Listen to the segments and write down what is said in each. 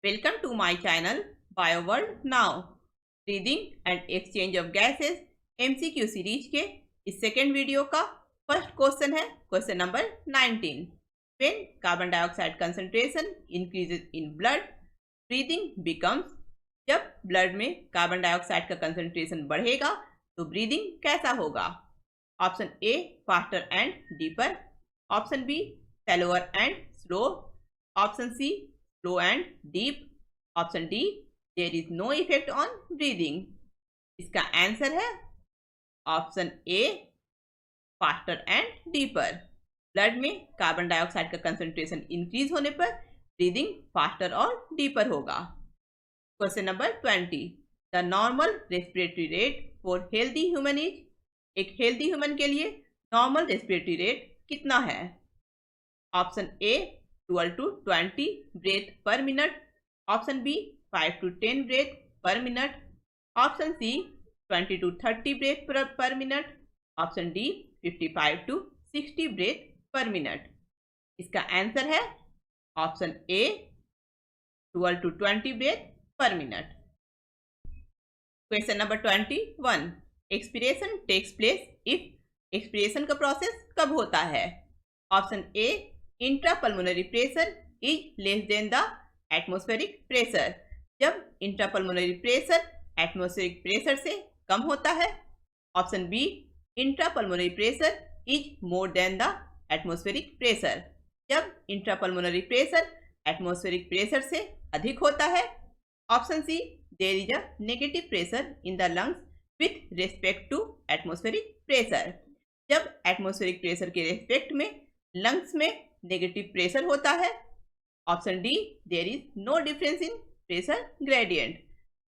Welcome to my channel BioWorld Now. Breathing and exchange of gases MCQ series के इस second video का first question है question number 19. When carbon dioxide concentration increases in blood, breathing becomes. जब blood में carbon dioxide का concentration बढ़ेगा तो breathing कैसा होगा? Option A faster and deeper, option B shallower and slow, option C slow and deep, option D there is no effect on breathing. इसका answer है option A faster and deeper. Blood में carbon dioxide का concentration increase होने पर breathing faster और deeper होगा. Question number 20. The normal respiratory rate for healthy human is. एक healthy human के लिए नॉर्मल रेस्पिरेटरी रेट कितना है? Option A 12 to 20 breath per minute, option B 5 to 10 breath per minute, option C 20 to 30 breath per minute, option D 55 to 60 breath per minute. इसका answer है option A 12 to 20 breath per minute. Question number 21. Expiration takes place if. Expiration का process कब होता है? Option A intrapulmonary pressure is less than the atmospheric pressure. जब intrapulmonary pressure atmospheric pressure से कम होता है. Option B intrapulmonary pressure is more than the atmospheric pressure. जब इंट्रापल्मोनरी प्रेशर एटमॉस्फेरिक प्रेशर से अधिक होता है. Option C there is a negative pressure in the lungs with respect to atmospheric pressure. जब एटमॉस्फेरिक प्रेशर के respect में lungs में negative pressure होता है. Option D there is no difference in pressure gradient.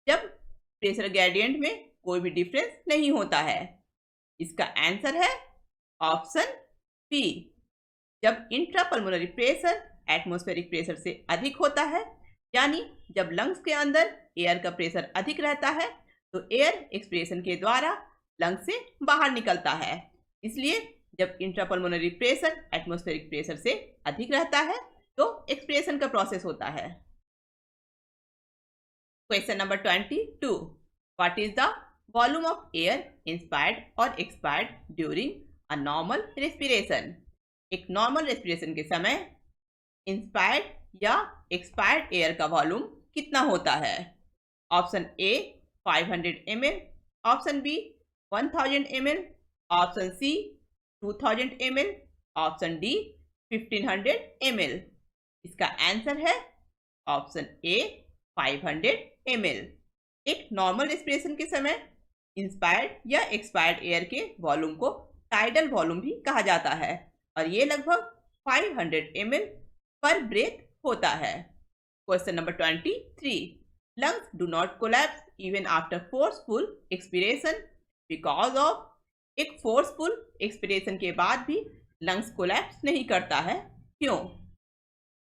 जब प्रेशर ग्रेडियंट में कोई भी डिफरेंस नहीं होता है. इसका आंसर है ऑप्शन बी. जब इंट्रापल्मोनरी प्रेशर एटमॉस्फेरिक प्रेशर से अधिक होता है, यानी जब लंग्स के अंदर एयर का प्रेशर अधिक रहता है तो एयर एक्सपिरेशन के द्वारा लंग्स से बाहर निकलता है. इसलिए जब इंट्रापल्मोनरी प्रेशर एटमॉस्फेरिक प्रेशर से अधिक रहता है तो एक्सपिरेशन का प्रोसेस होता है. Question number 22. What is the volume of air inspired or expired during a normal respiration. एक नॉर्मल रेस्पिरेशन के समय इंस्पायर्ड या एक्सपायर्ड एयर का वॉल्यूम कितना होता है? Option A 500 ml, option B 1000 ml, option C 2000 ml, option D 1500 ml. इसका answer है ऑप्शन ए 500 ml. एक नॉर्मल रेस्पिरेशन के समय इंस्पायर्ड या एक्सपायर्ड एयर के वॉल्यूम को टाइडल वॉल्यूम भी कहा जाता है और ये लगभग 500 ml पर ब्रेथ होता है. Question number 23. Lungs do not collapse even after forceful expiration because of. एक फोर्सफुल एक्सपिरेशन के बाद भी लंग्स कोलैप्स नहीं करता है, क्यों?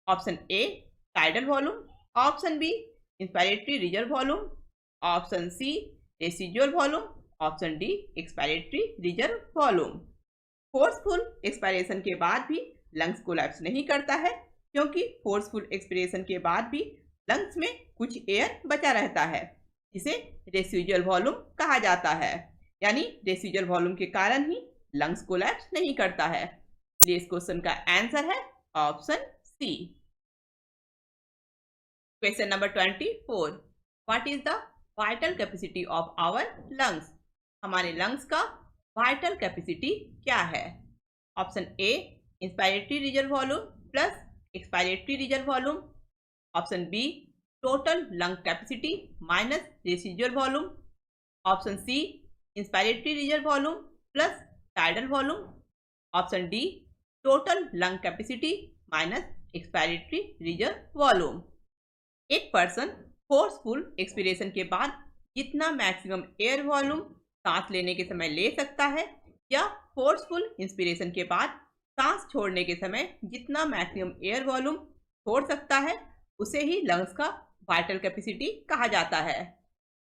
Option A tidal volume, option B inspiratory reserve volume, option C residual volume, option D expiratory reserve volume. Forceful expiration के बाद भी लंग्स कोलैप्स नहीं करता है क्योंकि फोर्सफुल एक्सपिरेशन के बाद भी लंग्स में कुछ एयर बचा रहता है जिसे रेसिडुअल वॉल्यूम कहा जाता है. यानी रेसिडुअल वॉल्यूम के कारण ही लंग्स कोलैप्स नहीं करता है. इसलिए इस क्वेश्चन का आंसर है option C. Question number 24. What is the vital capacity of our lungs. हमारे लंग्स का वाइटल कैपेसिटी क्या है? Option A inspiratory reserve volume plus expiratory reserve volume, option B total lung capacity minus residual volume, option C inspiratory reserve volume plus tidal volume, option D total lung capacity minus expiratory reserve volume. एक person forceful expiration के बाद जितना maximum air volume सांस लेने के समय ले सकता है या फोर्सफुल इंस्पिरेशन के बाद सांस छोड़ने के समय जितना मैक्सिमम एयर वॉल्यूम छोड़ सकता है उसे ही लंग्स का वाइटल कैपेसिटी कहा जाता है.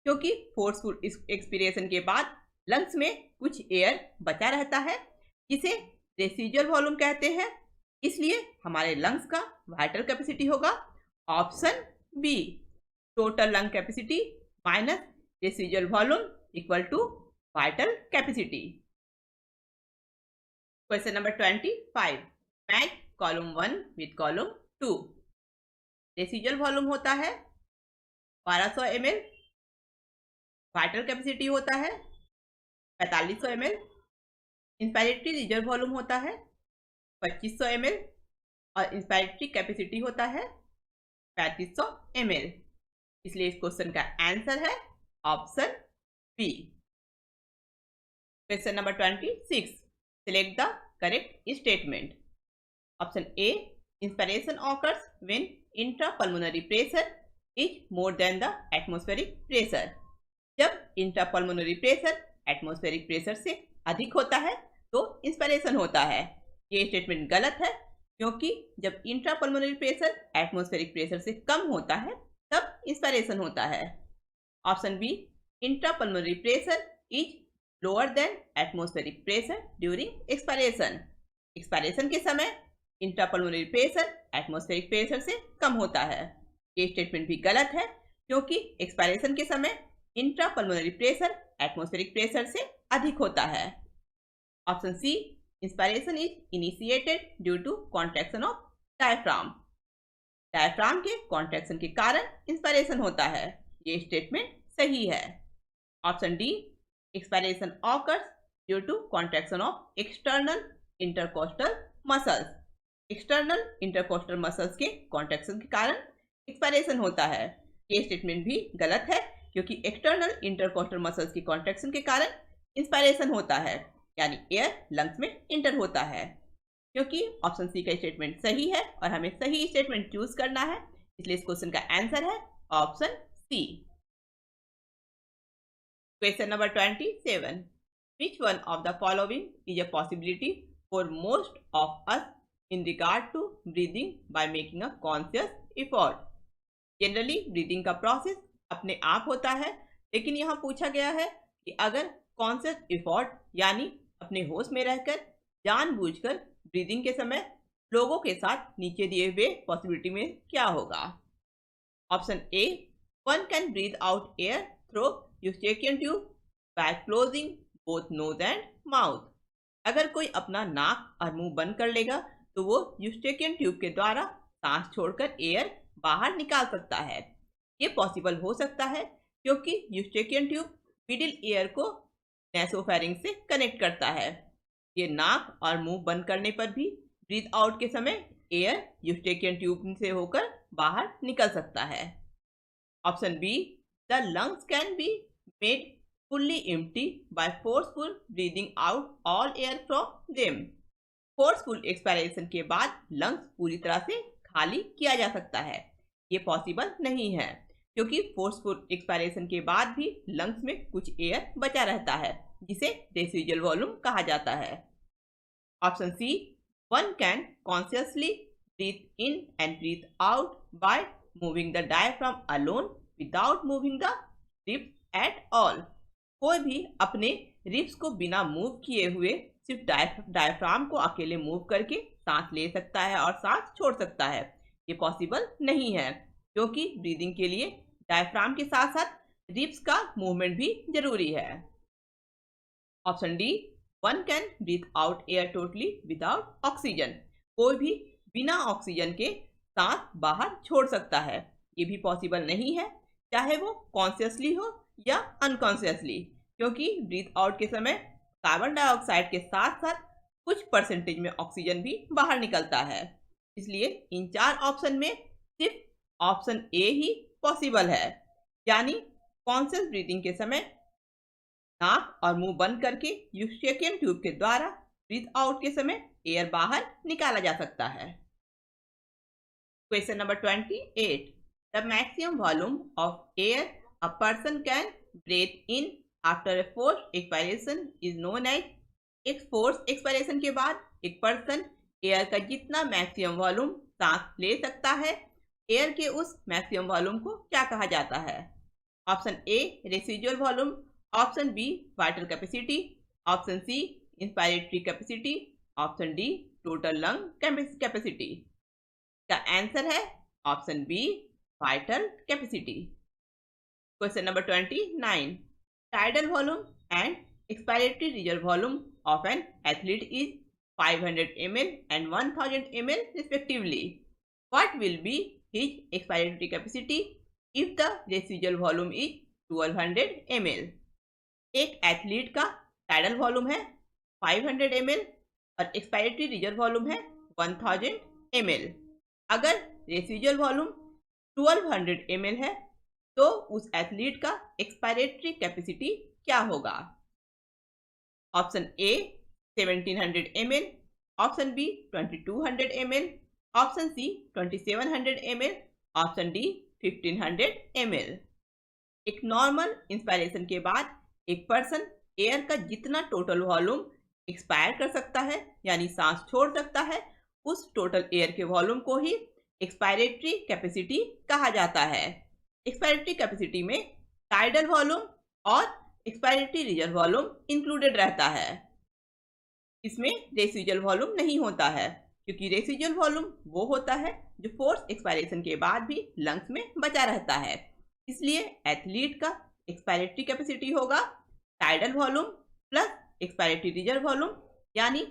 क्योंकि फोर्सफुल एक्सपिरेशन के बाद लंग्स में कुछ एयर बचा रहता है जिसे रेसिडुअल वॉल्यूम कहते हैं. इसलिए हमारे लंग्स का वाइटल कैपेसिटी होगा option B, total lung capacity minus residual volume equal to vital capacity. Question number 25, match column 1 with column 2। Residual volume होता है 1200 ml, वाइटल कैपेसिटी होता है 4500 ml, इंस्पायरेटरी रिजर्व वॉल्यूम होता है 2500 ml और inspiratory capacity होता है 3500 ml। इसलिए इस क्वेश्चन का आंसर है option B. Question number 26, select the correct statement. Option A, inspiration occurs when intrapulmonary pressure is more than the atmospheric pressure. जब इंट्रापल्मोनरी प्रेशर एटमॉस्फेरिक प्रेशर से अधिक होता है तो इंस्पिरेशन होता है। ये स्टेटमेंट गलत है, क्योंकि जब इंट्रापल्मोनरी प्रेशर एटमॉस्फेरिक प्रेशर से कम होता है तब इंस्पिरेशन होता है। Option B, intrapulmonary pressure is lower than atmospheric pressure during expiration. Expiration के समय इंट्रापल्मोनरी प्रेशर एटमॉस्फेरिक प्रेशर से कम होता है। ये स्टेटमेंट भी गलत है, क्योंकि एक्सपायरेशन के समय इंट्रापल्मोनरी प्रेशर एटमॉस्फेरिक प्रेशर से अधिक होता है। Option C, inspiration is initiated due to contraction of diaphragm. Diaphragm के कॉन्ट्रैक्शन के कारण इंस्पिरेशन होता है। ये स्टेटमेंट सही है। Option D, expiration occurs due to contraction of external intercostal muscles. External intercostal muscles के कॉन्ट्रैक्शन के कारण एक्सपायरेशन होता है। ये स्टेटमेंट भी गलत है, क्योंकि एक्सटर्नल इंटरकोस्टल मसल्स की कॉन्ट्रैक्शन के कारण इंस्पिरेशन होता है, यानी एयर लंग्स में इंटर होता है। क्योंकि ऑप्शन सी का स्टेटमेंट सही है और हमें सही स्टेटमेंट चूज करना है, इसलिए इस क्वेश्चन का आंसर है option C. Question number 27, which one of the following is a possibility for most of us in regard to breathing by making a conscious effort? Generally breathing का process अपने आप होता है, लेकिन यहाँ पूछा गया है कि अगर कॉन्शियस एफर्ट यानी अपने होश में रहकर जानबूझकर ब्रीदिंग के समय लोगों के साथ नीचे दिए हुए पॉसिबिलिटी में क्या होगा। Option A, one can breathe out air through eustachian tube by closing both nose and mouth. अगर कोई अपना नाक और मुंह बंद कर लेगा तो वो यूस्टेकियन ट्यूब के द्वारा सांस छोड़कर एयर बाहर निकाल सकता है। ये पॉसिबल हो सकता है क्योंकि यूस्टेकियन ट्यूब मिडिल ईयर को नेसोफेरिंग से कनेक्ट करता है। ये नाक और मुंह बंद करने पर भी ब्रीथ आउट के समय एयर यूस्टेकियन ट्यूब से होकर बाहर निकल सकता है। Option B, the lungs can be made fully empty by forceful breathing out all air from them. Forceful expiration के बाद लंग्स पूरी तरह से खाली किया जा सकता है। ये पॉसिबल नहीं है, क्योंकि फोर्सफुल एक्सपायरेशन के बाद भी लंग्स में कुछ एयर बचा रहता है, जिसे रेसिजुअल वॉल्यूम कहा जाता है। Option C, one can consciously breathe in and breathe out by moving the diaphragm alone without moving the ribs at all. कोई भी अपने रिब्स को बिना मूव किए हुए सिर्फ डायफ्राम को अकेले मूव करके सांस ले सकता है और सांस छोड़ सकता है। ये पॉसिबल नहीं है, क्योंकि ब्रीदिंग के लिए डायफ्राम के साथ साथ रिब्स का मूवमेंट भी जरूरी है। Option D, one can breathe out air totally without oxygen. कोई भी बिना ऑक्सीजन के सांस बाहर छोड़ सकता है। ये भी पॉसिबल नहीं है, चाहे वो कॉन्शियसली हो या अनकॉन्शियसली, क्योंकि ब्रीथ आउट के समय कार्बन डाइऑक्साइड के साथ साथ कुछ परसेंटेज में ऑक्सीजन भी बाहर निकलता है। इसलिए इन चार ऑप्शन में सिर्फ ऑप्शन ए ही पॉसिबल है, यानी कॉन्शियस ब्रीदिंग के समय नाक और मुंह बंद करके यूस्टेकियन ट्यूब के द्वारा ब्रीथ आउट के समय एयर बाहर निकाला जा सकता है। Question number 28, the maximum volume of air a person can breathe in after a forced expiration is known as. एक फोर्स एक्सपायरेशन के बाद एक पर्सन एयर का जितना मैक्सिमम वॉल्यूम सांस ले सकता है, एयर के उस मैक्सिमम वॉल्यूम को क्या कहा जाता है। Option A, residual volume. Option B, vital capacity. Option C, inspiratory capacity. Option D, total lung capacity. का आंसर है option B, vital capacity. Question number 29. Tidal volume and expiratory reserve volume of an athlete is 500 ml and 1000 ml respectively. What will be his expiratory capacity if the residual volume is 1200 ml? एक athlete का tidal volume है 500 ml और expiratory reserve volume है 1000 ml। अगर रेसिजुअल volume 1200 ml है तो उस athlete का एक्सपायरेटरी कैपेसिटी क्या होगा? Option A 1700 ml, option B 2200 ml, option C 2700 ml, option D 1500 ml। एक नॉर्मल इंस्पायरेशन के बाद एक पर्सन एयर का जितना टोटल वॉल्यूम एक्सपायर कर सकता है यानी सांस छोड़ सकता है, उस टोटल एयर के वॉल्यूम को ही एक्सपायरेटरी कैपेसिटी कहा जाता है। एक्सपायरेटरी कैपेसिटी में टाइडल वॉल्यूम और एक्सपायरेटरी रिजर्व वॉल्यूम इंक्लूडेड रहता है। इसमें रेसिजुअल वॉल्यूम नहीं होता है क्योंकि रेसिजुअल वॉल्यूम वो होता है जो फोर्स एक्सपायरेशन के बाद भी लंग्स में बचा रहता है। इसलिए एथलीट का एक्सपायरेटरी कैपेसिटी होगा tidal volume plus expiratory reserve volume यानी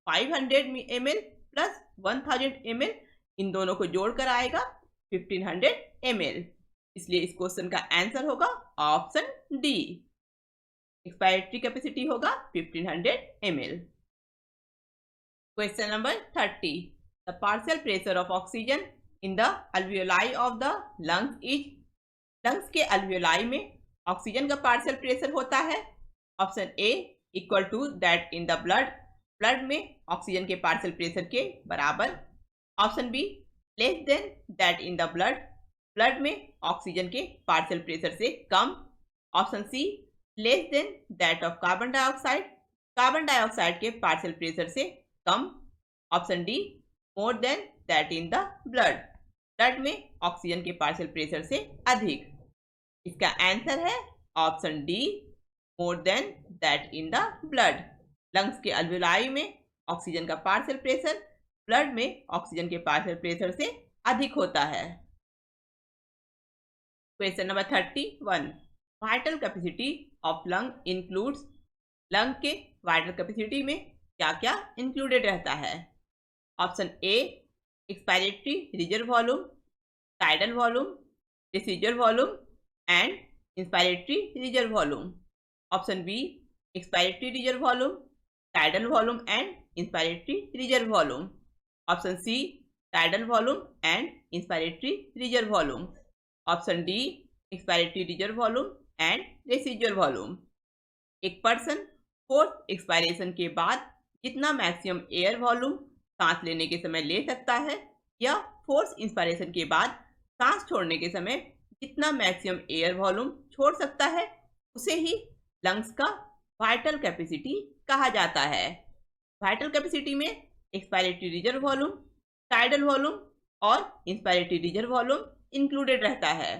500 ml प्लस 1000 ml, इन दोनों को जोड़कर आएगा 1500 ml। इसलिए इस क्वेश्चन का आंसर होगा ऑप्शन डी, एक्सपायरेटरी कैपेसिटी होगा 1500 ml। Question number 30. The partial pressure of oxygen in the alveoli of the lungs is. Lungs के अल्वियोलाई में ऑक्सीजन का पार्शियल प्रेशर होता है option A equal to that in the blood, blood में oxygen के partial pressure के बराबर। Option B less than that in the blood, blood में ऑक्सीजन के पार्शियल प्रेशर से कम। Option C less than that of carbon dioxide, carbon dioxide के partial pressure से कम। Option D more than that in the blood, blood में oxygen के partial pressure से अधिक। इसका आंसर है option D more than that in the blood. Lungs के अल्वियोलाई में ऑक्सीजन का पार्शियल प्रेशर ब्लड में ऑक्सीजन के पार्शियल प्रेशर से अधिक होता है। Question number 31. Vital capacity of lung includes. Lung के वाइटल कैपेसिटी में क्या क्या इंक्लूडेड रहता है? Option A expiratory reserve volume, tidal volume, residual volume and inspiratory reserve volume. Option B expiratory reserve volume, tidal volume and inspiratory reserve volume. Option C tidal volume and inspiratory reserve volume. Option D expiratory reserve volume and residual volume. एक person force expiration के बाद जितना maximum air volume सांस लेने के समय ले सकता है या फोर्स इंस्पायरेशन के बाद सांस छोड़ने के समय जितना मैक्सिमम एयर वॉल्यूम छोड़ सकता है उसे ही लंग्स का वाइटल कैपेसिटी कहा जाता है। वाइटल कैपेसिटी में expiratory reserve volume, tidal volume और इंस्पायरेटरी रिजर्व वॉल्यूम इंक्लूडेड रहता है।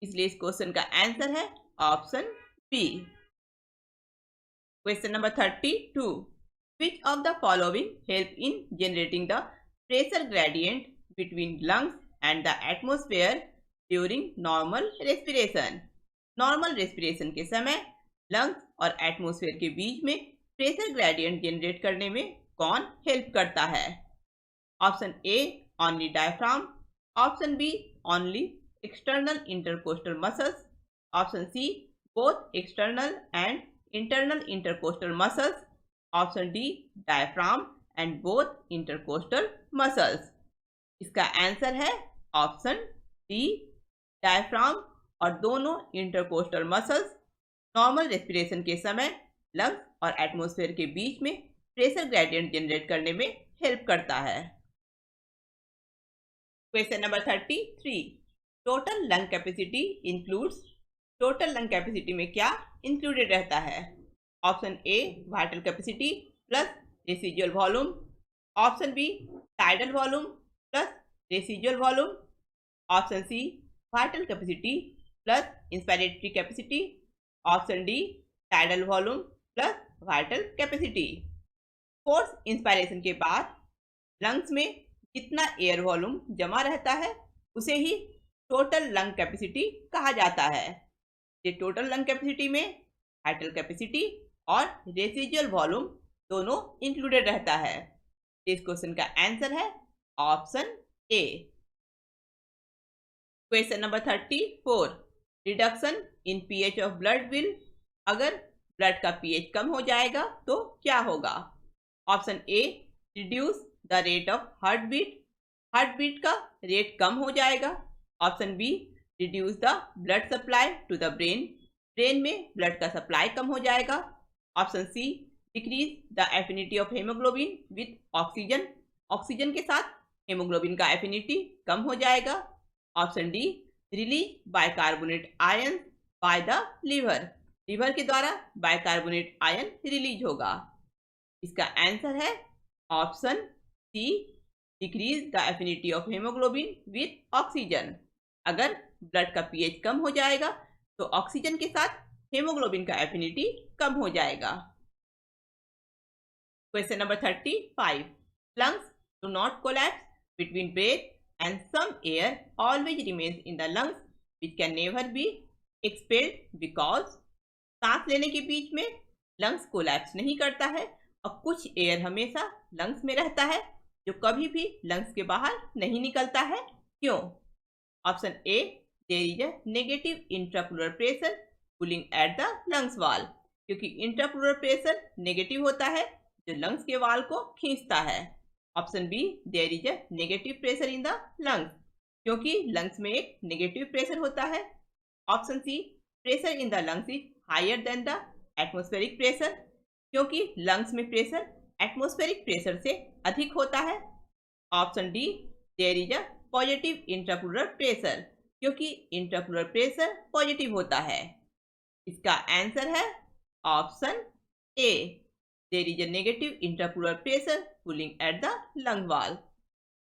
इसलिए इस क्वेश्चन का आंसर है option B. Question number 32. Which of the following help in generating the pressure gradient between lungs and the atmosphere during normal respiration? Normal respiration के समय lungs और atmosphere के बीच में प्रेशर ग्रेडियंट जनरेट करने में कौन हेल्प करता है? Option A only diaphragm, option B only external intercostal muscles, option C both external and internal intercostal muscles, option D diaphragm and both intercostal muscles. इसका answer है option D diaphragm और दोनों intercostal muscles normal respiration के समय lungs और atmosphere के बीच में pressure gradient generate करने में हेल्प करता है। Question number 33. Total lung capacity includes. Total lung capacity में क्या इंक्लूडेड रहता है? Option A vital capacity plus residual volume, option B tidal volume plus residual volume, option C vital capacity plus inspiratory capacity, option D tidal volume plus vital capacity. Force inspiration के बाद lungs में जितना air volume जमा रहता है उसे ही total lung capacity कहा जाता है। ये टोटल लंग कैपेसिटी में वाइटल कैपेसिटी और रेसिजुअल वॉल्यूम दोनों इंक्लूडेड रहता है। इस क्वेश्चन का आंसर है option A. Question number 34, reduction in pH of blood will, अगर ब्लड का पीएच कम हो जाएगा तो क्या होगा? Option A, reduce the rate of heart beat का रेट कम हो जाएगा। Option B, reduce the blood supply to the brain में ब्लड का सप्लाई कम हो जाएगा। Option C, decrease the affinity of haemoglobin with oxygen के साथ हेमोग्लोबिन का एफिनिटी कम हो जाएगा। Option D, release bicarbonate ion by the liver के द्वारा बाइकार्बोनेट आयन रिलीज होगा। इसका आंसर है option C, decrease the affinity of haemoglobin with oxygen. अगर ब्लड का पीएच कम हो जाएगा तो ऑक्सीजन के साथ हेमोग्लोबिन का एफिनिटी कम हो जाएगा। Question number 35, lungs do not collapse between breath and some air always remains in the lungs which can never be expelled because, सांस लेने के बीच में लंग्स कोलैप्स नहीं करता है और कुछ एयर हमेशा लंग्स में रहता है जो कभी भी लंग्स के बाहर नहीं निकलता है। क्यों? Option A, there is a negative intrapleural pressure pulling at the lungs wall, क्योंकि इंट्राप्लूरल प्रेशर नेगेटिव होता है जो लंग्स के वाल को खींचता है। Option B, there is a negative pressure in the lungs, क्योंकि लंग्स में एक नेगेटिव प्रेशर होता है। Option C, pressure in the lungs is higher than the atmospheric pressure, क्योंकि लंग्स में प्रेशर एटमॉस्फेरिक प्रेशर से अधिक होता है। Option D, there is a positive intrapleural pressure, क्योंकि इंट्राप्लूरल प्रेशर पॉजिटिव होता है। इसका आंसर है option A, there is a negative intrapleural pressure pulling at the lung वाल।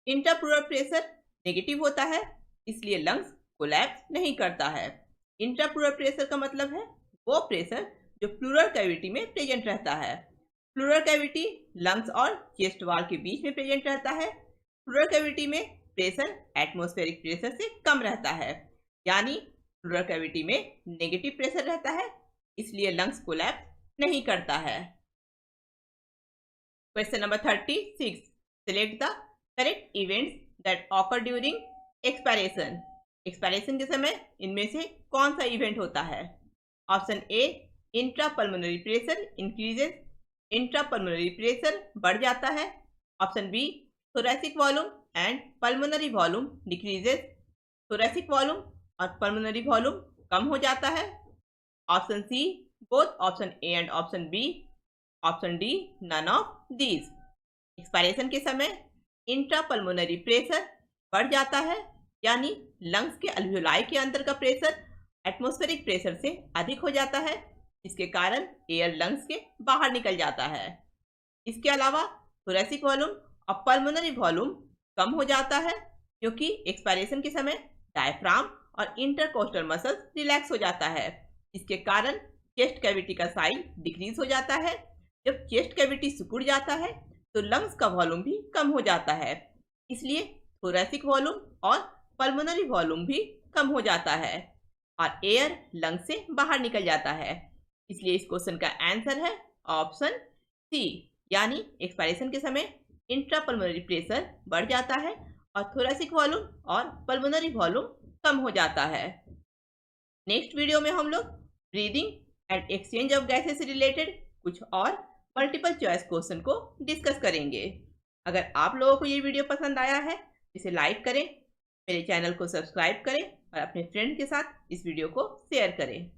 इंट्राप्लूरल प्रेशर नेगेटिव होता है इसलिए लंग्स कोलैप्स नहीं करता है। इंट्राप्लूरल प्रेशर का मतलब है वो प्रेशर जो प्लूरल कैविटी में प्रेजेंट रहता है। प्लूरल कैविटी लंग्स और चेस्ट वाल के बीच में प्रेजेंट रहता है। प्लूरल कैविटी में प्रेशर एटमॉस्फेरिक प्रेशर से कम रहता है, यानी प्लूरल कैविटी में नेगेटिव प्रेशर रहता है, इसलिए लंग्स कोलैप्स नहीं करता है। Question number 36, select the correct events that occur during expiration. Expiration के समय इनमें से कौन सा इवेंट होता है? Option A, intrapulmonary pressure increases, intrapulmonary pressure बढ़ जाता है। Option B, thoracic volume and pulmonary volume decreases, thoracic volume और पल्मोनरी वॉल्यूम कम हो जाता है। Option C, both option A and option B. Option D, none of these. Expiration के समय इंट्रापल्मोनरी प्रेशर बढ़ जाता है, यानी लंग्स के अल्वियोलाई के अंदर का प्रेशर एटमॉस्फेरिक प्रेशर से अधिक हो जाता है, इसके कारण एयर लंग्स के बाहर निकल जाता है। इसके अलावा थोरैसिक वॉल्यूम और पल्मोनरी वॉल्यूम कम हो जाता है, क्योंकि एक्सपायरेशन के समय डायफ्राम और इंटरकोस्टल मसल्स रिलैक्स हो जाता है। इसके कारण चेस्ट कैविटी का साइज डिक्रीज हो जाता है। जब चेस्ट कैविटी सिकुड़ जाता है तो लंग्स का वॉल्यूम भी कम हो जाता है, इसलिए थोरैसिक वॉल्यूम और पल्मोनरी वॉल्यूम भी कम हो जाता है और एयर लंग्स से बाहर निकल जाता है। इसलिए इस क्वेश्चन का आंसर है ऑप्शन सी, यानी एक्सपायरेशन के समय इंट्रापल्मोनरी प्रेशर बढ़ जाता है और थोरैसिक वॉल्यूम और पल्मोनरी वॉल्यूम कम हो जाता है। नेक्स्ट वीडियो में हम लोग breathing and exchange of gases से रिलेटेड कुछ और मल्टीपल चॉइस क्वेश्चन को डिस्कस करेंगे। अगर आप लोगों को ये वीडियो पसंद आया है इसे लाइक करें, मेरे चैनल को सब्सक्राइब करें और अपने फ्रेंड के साथ इस वीडियो को शेयर करें।